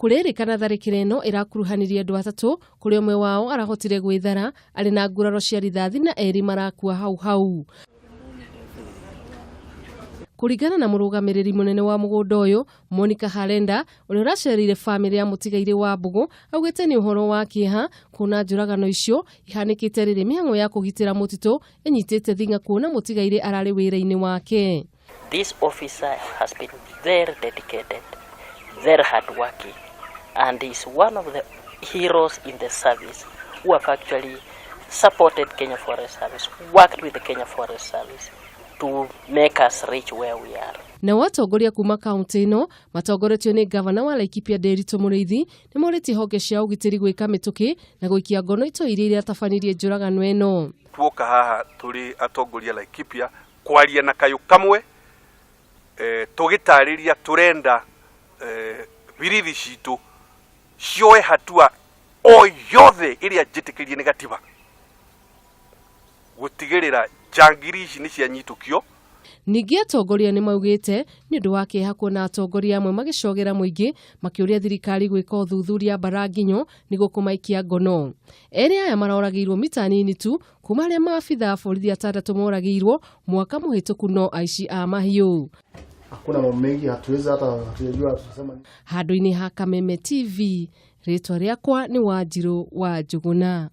Kurerikana tharikiro ino irakuruhanirie andu atatu kuri umwe wao arahotire gwithara ari na nguraro cia rithathi na eeri marakua hau. Kuringana na murugamiriri munene wa mugunda uyu Monica Harenda uri uracerire family ya mutigaire Wambugu augite ni uhoro wa kieha kuna njuragano icio ihanikite riri mihang'o ya kugitira mutitu inyitite thinga kuna mutigaire arari wira-ini wake. This officer has been very dedicated, very hardworking, and is one of the heroes in the service who have actually supported Kenya Forest Service, worked with the Kenya Forest Service to make us reach where we are. Na watongoria kuma kaunti ino matongoretio ni gavana wa Laikipia Nature ni moriti honge cia ugitiri gwika mituki na gwikia ngono itoi iria tabanirie njuragano ino. Tuoka haha turi atongoria Laikipia kwaria na kayu kamwe tugitariria turenda birithi citu cioe hatua o yothe iria njitikirie ni gatiba gutigirira jangiri ici ni cianyitukio. Ningi atongoria ni maugite ni undu wa kieha kuona atongoria amwe magicogera muingi makiuria thirikari gwika uthuthuria baranginyo niguo kumaikia ngono. Eri aya maroragirwo mita nini tu kuma aria maabitha a borithi atandatu moragirwo mwaka muhituku no aici a mahiu. Hakuna mambo mengi hatuwezi hata hatujua tusema. Handu-ini ha Kameme TV, ritwa riakwa ni Wanjiru wa Njuguna.